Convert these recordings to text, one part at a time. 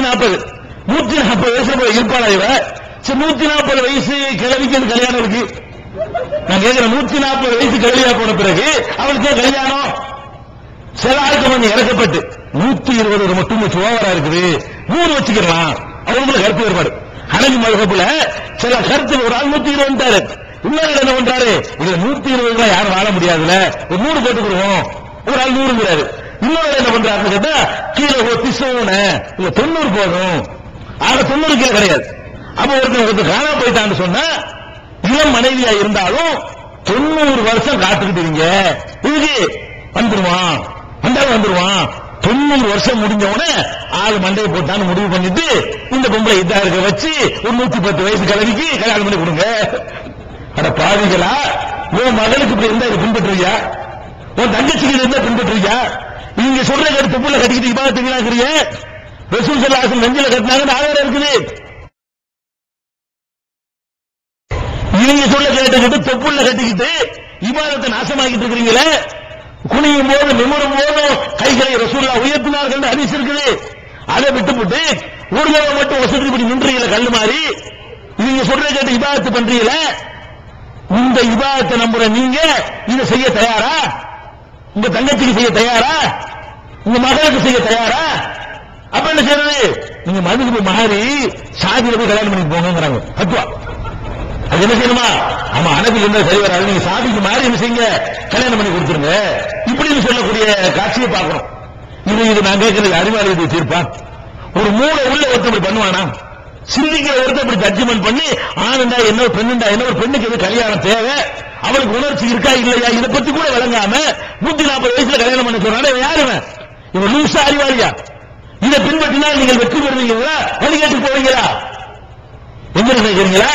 140 வயசு இருப்பாளா இவ? 140 வயசு கிழவிக்கு கல்யாணம் இருக்கு. நான் கேட்கிறேன், 140 வயசு கிழவியா போன பிறகு அவளுக்கே கல்யாணம்? சில ஆளுக்கு கொஞ்சம் இறக்கப்பட்டு 120 மட்டும் வச்சு ஓவரா இருக்குது, 100 வச்சுக்கலாம். அவங்களுக்கு கருத்து வேறுபாடு. ஹனபி மதுஹப்ல சில கருத்து, ஒரு ஆள் 120 இன்னொரு என்ன பண்றாரு, இதுல 120 யாரும் வாழ முடியாதுல, ஒரு 100 போட்டுக்கிறோம். ஒரு ஆள் 100 இன்னொரு என்ன பண்றாருன்னு கேட்டா, கீழே 90 போதும். ஆக 90 கீழே கிடையாது. அப்ப ஒருத்தர் காணா போயிட்டான்னு சொன்னா, இளம் மனைவியா இருந்தாலும் 90 வருஷம் காத்துக்கிட்டீங்க, இதுக்கு வந்துருவான், வந்தாலும் வந்துருவான். 90 வருஷம் முடிஞ்ச உடனே ஆளு மண்டையை போட்டான்னு முடிவு பண்ணிட்டு, இந்த பொம்பளை இதா இருக்க வச்சு ஒரு 110 வயசு கிழவிக்கு கல்யாணம் பண்ணி கொடுங்க. அட பாவிகளா, உன் மகளுக்கு இப்படி இருந்தா இதை பின்பற்றுறியா? உன் தங்கச்சிக்கு இருந்தா பின்பற்றுறியா? நீங்க சொல்ற கருத்து புள்ள கட்டிக்கிட்டு இபாதத்தை வீணாக்குறீங்க. ரசூல் ஸல்லல்லாஹு அலைஹி வஸல்லம் நெஞ்சில கட்டினாங்கன்னு ஆதாரம் இருக்குது. இவங்க சொல்ல கேட்டுக்கிட்டு தொப்புள்ள கட்டிக்கிட்டு இபாதத்தை நாசமாக்கிட்டு இருக்கிறீங்களே. குனியும் போது நிமிரும் போதும் கைகளை ரசூலுல்லாஹ் உயர்த்தினார்கள் ஹதீஸ் இருக்குது. அதை விட்டுவிட்டு ஒரு தடவை மட்டும் வசதிப்படி நின்றீங்கள கல்லு மாறி. நீங்க சொல்ற கேட்டு இபாதத்து பண்றீங்கள. இந்த இபாதத்தை நம்புற நீங்க இதை செய்ய தயாரா? உங்க தங்கச்சிக்கு செய்ய தயாரா? உங்க மகளுக்கு செய்ய தயாரா? அப்ப என்ன செய்யறது? நீங்க மதுக்கு மாறி சாதியில போய் கல்யாணம் பண்ணி போங்கிறாங்க பத்துவா. அது என்ன செய்யணுமா? ஆமா, அனபி இருந்தா சரி வராது, நீங்க சாதிக்கு மாறி என்ன செய்யுங்க, கல்யாணம் பண்ணி கொடுத்துருங்க. இப்படின்னு சொல்லக்கூடிய காட்சியை பார்க்கணும். இது நான் கேட்கறது அறிவாலயத்தை தீர்ப்பா? ஒரு மூளை உள்ள ஒருத்தர் பண்ணுவானா? சிந்திக்கிற ஒருத்தர் இப்படி ஜட்ஜ்மெண்ட் பண்ணி ஆணுண்டா என்ன, பெண்ணுண்டா என்ன, ஒரு பெண்ணுக்கு எது கல்யாணம் தேவை, அவளுக்கு உணர்ச்சி இருக்கா இல்லையா, இதை பத்தி கூட விளங்காம 140 வயசுல கல்யாணம் பண்ண சொன்னாலே யாருங்க இவன்? லூசா அறிவாளியா? இதை பின்பற்றினால் நீங்கள் வெற்றி பெறுவீங்களா, வழிகேட்டு போவீங்களா? எங்க நினைக்கிறீங்களா?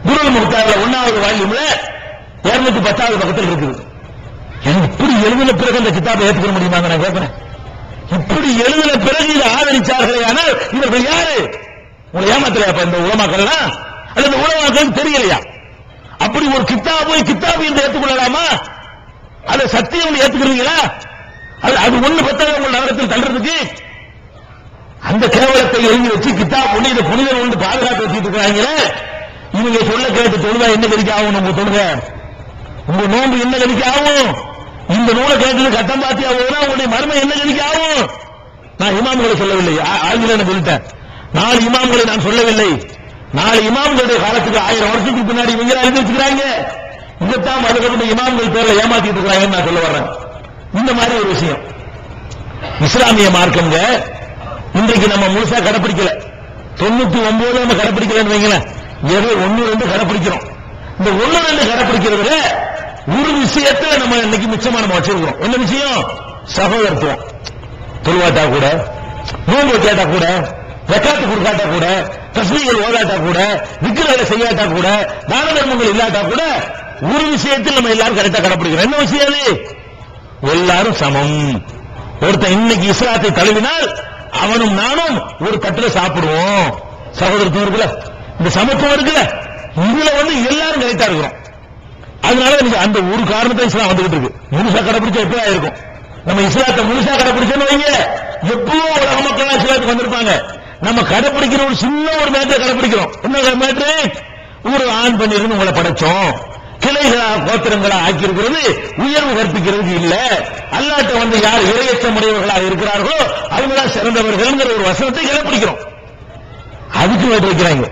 குருல் முக்தார்ல 1வது வால்யூம்ல 210வது பக்கத்தில் இருக்குது. இப்படி எழுதின பிறகு அந்த கிதாபை ஏற்றுக்க முடியுமாங்க? நான் கேட்கிறேன். இப்படி எழுதின பிறகு இதை ஆதரிச்சார்களே, ஆனால் இவர்கள் யாரு? உங்களை ஏமாத்தலையா இந்த உலமாக்கள்லாம்? அல்லது உலமாக்கள் தெரியலையா? அப்படி ஒரு கித்தாபு என்று ஏற்றுக்கொள்ளலாமா? அதை சத்தியம் ஏற்றுக்கிறீங்களா? அது ஒண்ணு பத்தாவது உங்கள் நகரத்தில் தள்ளுறதுக்கு அந்த கேவலத்தை எழுதி வச்சு கித்தாப் ஒண்ணு இதை புனிதர் ஒன்று பாதுகாத்து வச்சுட்டு இருக்கிறாங்களே. இவங்க சொல்ல கேட்டு தொழுதா என்ன கடிக்க ஆகும்? உங்க தொழுக, உங்க நோன்பு என்ன கடிக்க ஆகும்? இந்த நூலை கேட்டது கட்டம் பாத்தியா போனா உங்களுடைய மர்மம் என்ன கடிக்க ஆகும்? நான் இமாம்களை சொல்லவில்லை, ஆங்கிலம் சொல்லிட்டேன். 4 இமாம்களை நான் சொல்லவில்லை. 4 இமாம்களுடைய காலத்துக்கு 1000 வருஷத்துக்கு பின்னாடி இவங்க எழுதி வச்சுக்கிறாங்க. இதைத்தான் மதுகபுடைய இமாம்கள் பேர்ல ஏமாத்திட்டு இருக்கிறாங்கன்னு நான் சொல்ல வர்றேன். இந்த மாதிரி ஒரு விஷயம் இஸ்லாமிய மார்க்கங்க இன்றைக்கு நம்ம முழுசா கடைப்பிடிக்கல. 99 நம்ம கடைப்பிடிக்கலன்னு வைங்களேன், ஏதோ 1-2 கடைப்பிடிக்கிறோம். இந்த 1-2 கடைப்பிடிக்கிறதுல ஒரு விஷயத்தை நம்ம இன்னைக்கு மிச்சமா நம்ம வச்சிருக்கிறோம். என்ன விஷயம்? சகோதரத்துவம். தொழுவாட்டா கூட, நோன்பு கேட்டா கூட, ஜக்காத்து கொடுக்காட்டா கூட, தஸ்பீகள் ஓதாட்டா கூட, விக்கிரங்களை செய்யாட்டா கூட, தான தர்மங்கள் இல்லாட்டா கூட ஒரு விஷயத்தில் நம்ம எல்லாரும் கரெக்டா கடைப்பிடிக்கிறோம். என்ன விஷயம் அது? எல்லாரும் சமம். ஒருத்தன் இன்னைக்கு இஸ்லாத்தை தழுவினால் அவனும் நானும் ஒரு தட்டுல சாப்பிடுவோம். சகோதரத்துவம் இருக்குல்ல, இந்த சமத்துவம் இருக்குல்ல, இதுல எல்லாரும் கரெக்டா இருக்கிறோம். அதனால அந்த ஒரு காரணத்தை இஸ்லாம் வந்துகிட்டு இருக்கு. முழுசா கடைபிடிச்சா எப்படி ஆயிருக்கும்? நம்ம இஸ்லாத்தை முழுசா கடைபிடிச்சோன்னு வைங்க, எப்பவோ உலக மக்கள் இஸ்லாத்துக்கு வந்திருப்பாங்க. நம்ம கடைபிடிக்கிற ஒரு சின்ன ஒரு மேட்டரை கடைபிடிக்கிறோம். என்ன மேட்ரு? ஒரு ஆண் பண்ணிருந்து உங்களை படைச்சோம், கிளைகளா கோத்திரங்களா ஆக்கியிருக்கிறது உயர்வு கற்பிக்கிறதுக்கு இல்ல. அல்லாட்ட யார் இரையச்சமுடையவர்களாக இருக்கிறார்களோ அவங்களாம் சிறந்தவர்கள் ஒரு வசனத்தை கடைபிடிக்கிறோம். அதுக்கு வேட்டு வைக்கிறாங்க.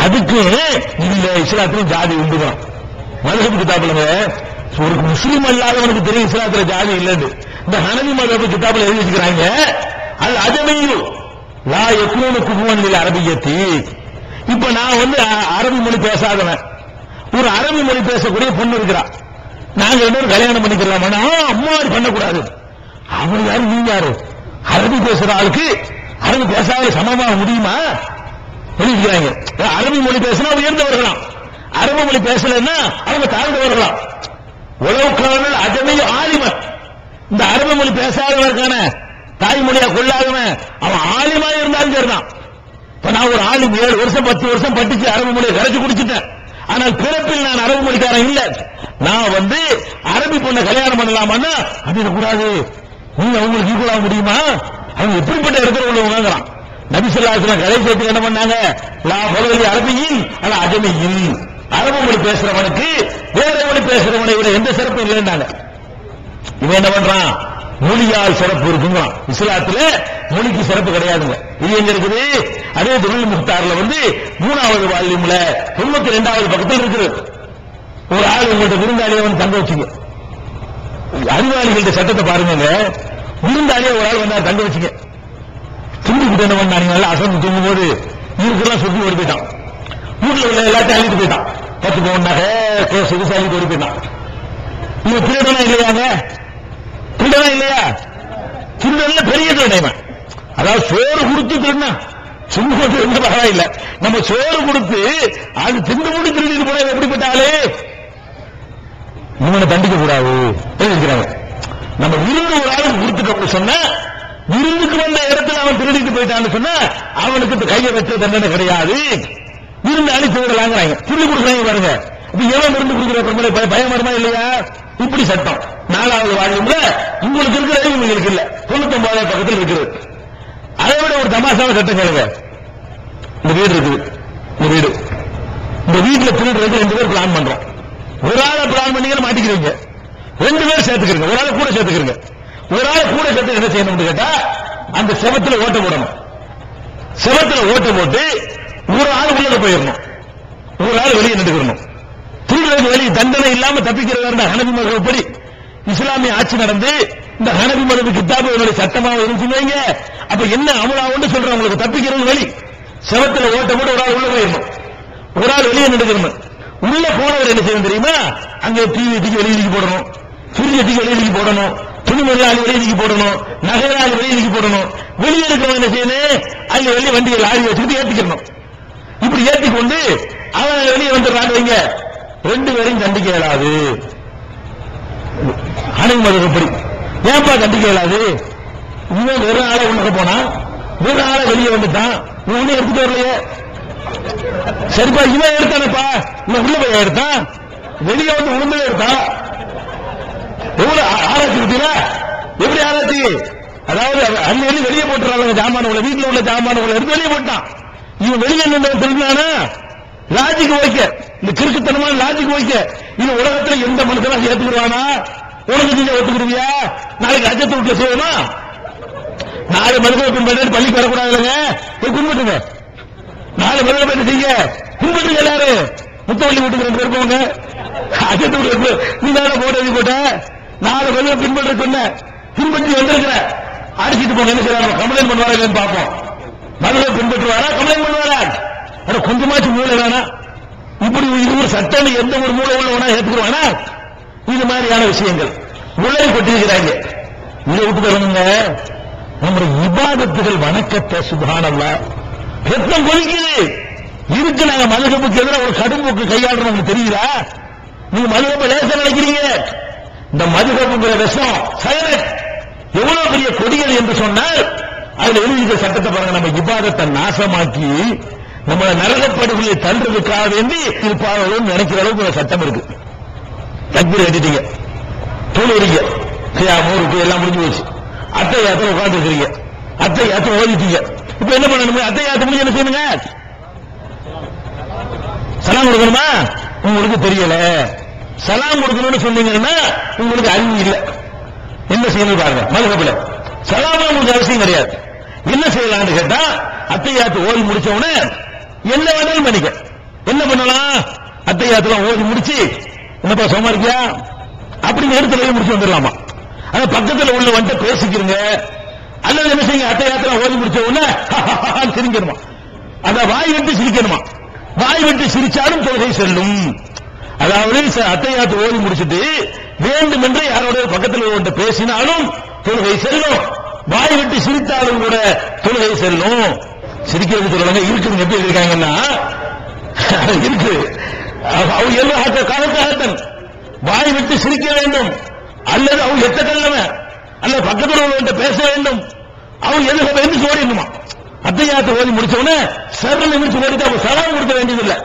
அதுக்கு இந்த இஸ்லாத்திலும் ஜாதி உண்டுதான். மதுஹப் கிதாபுல ஒரு முஸ்லீம் அல்லாதவனுக்கு தெரியும் இஸ்லாத்துல ஜாதி இல்லைன்னு. இந்த ஹனபி மதுஹப் கிதாபுல எழுதி வச்சுக்கிறாங்க, அது அஜமியு லா யக்னூனு குஃபுவன் லில் அரபியத்தி. இப்ப நான் அரபி மொழி பேசாதவன், ஒரு அரபி மொழி பேசக்கூடிய பொண்ணு இருக்கிறா, நாங்க இன்னொரு கல்யாணம் பண்ணிக்கலாமா? அம்மா பண்ணக்கூடாது. அவன் யாரு, நீங்க யாரு? அரபி பேசுற ஆளுக்கு அரபி பேசாத சமமாக முடியுமா? எழுதிக்கிறாங்க. அரபி மொழி பேசினா உயர்ந்தவர்களாம், அரபு மொழி பேசலன்னா அவங்க தாழ்ந்தவர்களாம். உலவுக்கான அஜமைய ஆலிமன், இந்த அரபு மொழி பேசாதவருக்கான தாய்மொழியா கொள்ளாதவன் அவன் ஆலிமா இருந்தாலும் சரிதான். இப்ப நான் ஒரு ஆலிம் 7 வருஷம் 10 வருஷம் படிச்சு அரபு மொழியை கரைச்சு குடிச்சிட்டேன். ஆனால் பிறப்பில் நான் அரபு மொழிக்காரன் இல்ல. நான் அரபி பொண்ணை கல்யாணம் பண்ணலாமான்னா அது கூடாது, நீங்க அவங்களுக்கு ஈக்குவல் ஆக முடியுமா? அவங்க எப்படிப்பட்ட இடத்துல உள்ளவங்கிறான். நபி ஸல்லல்லாஹு அலைஹி வஸல்லம் கடைசி என்ன பண்ணாங்க? லா ஃபலலி அரபியின் அல அஜமியின், அரபு மொழி பேசுறவனுக்கு வேற மொழி பேசுறவனை விட எந்த சிறப்பும் இல்லைன்னாங்க. இவன் என்ன பண்றான்? மொழியால் சிறப்பு இருக்குங்க. இஸ்லாத்துல மொழிக்கு சிறப்பு கிடையாதுங்க. இது எங்க இருக்குது? அதே துருல் முக்தார்ல 3வது வால்யூம்ல 92வது பக்கத்தில் இருக்குது. ஒரு ஆள் உங்கள்ட்ட விருந்தாளியை வந்து தங்க வச்சுங்க. அறிவாளிகள்ட்ட சட்டத்தை பாருங்க. விருந்தாளியை ஒரு ஆள் வந்தா தங்க வச்சுங்க. துண்டிக்கிட்டு என்ன பண்ணாங்க? நல்லா அசந்து தூங்கும் போது இவருக்கெல்லாம் சுத்தி ஓடி போயிட்டான். வீட்டுல உள்ள எல்லாத்தையும் அழிட்டு போயிட்டான். 10 பவுன் நகை சொகுசு அழிட்டு ஓடி போயிட்டான். இவன் திருடனா இல்லையாங்க? திருடனா இல்லையா? திருடன்ல பெரிய திருடன். அதாவது சோறு கொடுத்து திருடனா, சும்மா திருந்த பரவாயில்ல. நம்ம சோறு கொடுத்து அது திண்டு மூடி திருடிட்டு போன எப்படிப்பட்டாலே இவனை தண்டிக்க கூடாது இருக்கிறாங்க. நம்ம விருந்து ஒரு ஆளுக்கு கொடுத்துட்டோம்னு சொன்னா, விருந்துக்கு வந்த இடத்துல அவன் திருடிட்டு போயிட்டான்னு சொன்னா அவனுக்கு கையை வச்ச தண்டனை கிடையாது. விருந்து அழித்து விடலாங்கிறாங்க. திருடி கொடுக்குறாங்க பாருங்க. இப்ப எவன் விருந்து கொடுக்குற பயம் வருமா இல்லையா? இப்படி சட்டம் 4வது வால்யூம்ல உங்களுக்கு இருக்கிறது உங்களுக்கு இல்ல. 99வது பக்கத்தில் இருக்கிறது. அதை விட ஒரு தமாஷான சட்டம் கேளுங்க. இந்த வீடு இருக்குது. இந்த வீட்டுல திருடுறதுக்கு 2 பேர் பிளான் பண்றோம். ஒரு ஆளை பிளான் பண்ணீங்க மாட்டிக்கிறீங்க. 2 பேர் சேர்த்துக்கிறீங்க. ஒரு ஆளை கூட சேர்த்துக்கிறீங்க. ஒரு ஆள் கூட சேர்த்து என்ன செய்யணும் கேட்டா, அந்த செவத்துல ஓட்ட போடணும். செவத்துல ஓட்ட போட்டு ஒரு ஆள் உள்ள போயிடணும், ஒரு ஆள் வெளியே நின்றுக்கணும். திருடுறதுக்கு வெளியே தண்டனை இல்லாம தப்பிக்கிறது ஹனபி மதுஹப்படி இஸ்லாமிய ஆட்சி நடந்து இந்த ஹனபி மதுஹப் கிதாபுடைய சட்டமாக இருந்துச்சுங்க. அப்ப என்ன அமலாவுன்னு சொல்றேன், உங்களுக்கு தப்பிக்கிறது வழி. செவத்துல ஓட்ட போட்டு ஒரு ஆள் உள்ள போயிடணும், ஒரு ஆள் வெளியே நின்றுக்கணும். உள்ள போனவர் என்ன செய்யணும் தெரியுமா? அங்க டிவி வெளியே போடணும், ஃப்ரிட்ஜ் வெளியே போடணும், துணிமணியாளி வெளியே போடணும், நகையாளி வெளியே போடணும். வெளியே இருக்கிறவங்க என்ன செய்யணும்? அங்க வெளியே வண்டியை லாரி வச்சுக்கிட்டு ஏற்றிக்கணும். இப்படி ஏற்றிக்கொண்டு அவன் வெளியே வந்துடுறாங்க. வைங்க, 2 பேரையும் தண்டிக்க இயலாது. ஹனபி மதுஹப்படி ஏன்பா தண்டிக்க இயலாது? இவன் வெறும் ஆளை உள்ள போனா, வெறும் ஆளை வெளியே வந்துட்டான், ஒண்ணு எடுத்துட்டு வரலையே. சரிப்பா, இவன் எடுத்தானப்பா, இவன் உள்ள போய் எடுத்தான், வெளியே வந்து உளுந்தே எடுத்தான். எவ்வளவு ஆராய்ச்சி விட்டீங்களா? எப்படி ஆராய்ச்சி? அதாவது அள்ளி வெளியே போட்டுறாங்க ஜாமானங்களை, வீட்டில் உள்ள ஜாமானங்களை எடுத்து வெளியே போட்டான். இவன் வெளியே நின்று தெரிஞ்சானா லாஜிக் வைக்க, இந்த கிறுக்குத்தனமான லாஜிக் வைக்க. இது உலகத்துல எந்த மனுஷனா ஏத்துக்குவானா? உனக்கு நீங்க ஒத்துக்குருவியா? நாளைக்கு அஜத்தை விட்டு செய்யணுமா? 4 மனுஷனை பின்பற்றி பள்ளிக்கு வரக்கூடாது இல்லைங்க, போய் பின்பற்றுங்க. 4 மனுஷனை செய்ய பின்பற்றுங்க. எல்லாரும் முத்தவள்ளி வீட்டுக்கு 2 பேர் போங்க. அஜத்தை விட்டு நீ தானே போட்டு போட்ட 4 மனுஷனை பின்பற்ற சொன்ன, பின்பற்றி வந்திருக்கிற அடிச்சுட்டு போங்க. என்ன செய்யறாங்க? கம்ப்ளைண்ட் பண்ணுவாரா இல்லைன்னு பார்ப்போம். மதுரை பின்பற்றுவாரா, கம்ப்ளைண்ட் பண்ணுவாரா? கொஞ்சமாச்சும் மூளை வேணா? இப்படி இது ஒரு சட்டம் எந்த ஒரு மூளை உள்ளவனா ஏற்றுக்குவானா? இது மாதிரியான விஷயங்கள் உலகை கொட்டிருக்கிறாங்க. இதை விட்டு தரணுங்க. நம்முடைய இபாதத்துகள் வணக்கத்தை சுப்ஹானல்லாஹ் ரத்தம் கொதிக்குது இருக்கு. நாங்க மதுஹப்புக்கு எதிராக ஒரு கடும் போக்கு கையாளுறோம். உங்களுக்கு தெரியுதா? நீங்க மதுஹப்பை லேசா நினைக்கிறீங்க. இந்த மதுஹப்புங்கிற விஷம் சைலண்ட் எவ்வளவு பெரிய கொடியது என்று சொன்னால், அதுல எழுதிய சட்டத்தை பாருங்க. நம்ம இபாதத்தை நாசமாக்கி நம்மளை நரகப்படுகையை தள்ளுறதுக்காக வேண்டி இருப்பார்கள் நினைக்கிற அளவுக்கு ஒரு சட்டம் இருக்கு. தக்பீர் கட்டிட்டீங்க, தொழுகிறீங்க, ஊருக்கு எல்லாம் முடிஞ்சு போச்சு. அத்தை யாத்திரை உட்கார்ந்து இருக்கிறீங்க, அத்தை யாத்திரை ஓதிட்டீங்க. இப்ப என்ன பண்ணணும்? அத்தை யாத்திரை முடிஞ்சு என்ன செய்யணுங்க? சலாம் கொடுக்கணுமா? உங்களுக்கு தெரியல. சலாம் கொடுக்கணும்னு சொன்னீங்கன்னா உங்களுக்கு அறிவு இல்லை. என்ன செய்யணும் பாருங்க. மதுஹப்ல சலாம் உங்களுக்கு அவசியம் கிடையாது. என்ன செய்யலாம்னு கேட்டா, அத்தையாத்து ஓதி முடிச்ச உடனே என்ன வேணாலும் பண்ணிக்க. என்ன பண்ணலாம்? அத்தையாத்துலாம் ஓதி முடிச்சு என்னப்பா சோமா இருக்கியா அப்படிங்க இடத்துல முடிச்சு வந்துடலாமா? ஆனா பக்கத்தில் உள்ள வந்துட்டு பேசிக்கிறீங்க. அல்லது என்ன செய்யுங்க? அத்தையாத்துலாம் ஓதி முடிச்ச உடனே சிரிக்கணுமா? அதான் வாய் விட்டு சிரிக்கணுமா? வாய் விட்டு சிரிச்சாலும் தொழுகை செல்லும். அதாவது அத்தையாத்து ஓதி முடிச்சுட்டு வேண்டுமென்று யாரோட பக்கத்தில் ஒன்று பேசினாலும் தொழுகை செல்லும். வாய் விட்டு சிரித்தாலும் கூட தொழுகை செல்லும். சிரிக்கிறது சொல்லுவாங்க, இருக்குது. எப்படி இருக்காங்கன்னா இருக்கு. அவங்க எல்லாம் காலத்தாகத்தன் வாய் விட்டு சிரிக்க வேண்டும், அல்லது அவங்க எத்த கல்லவன் அல்ல பக்கத்தில் உள்ளவங்க பேச வேண்டும். அவங்க எதுக்கு ஓடிடணுமா? அத்தையாத்து ஓதி முடிச்ச உடனே சரண் நிமிஷம் ஓடிட்டு அவங்க சலாம் கொடுக்க வேண்டியதில்லை.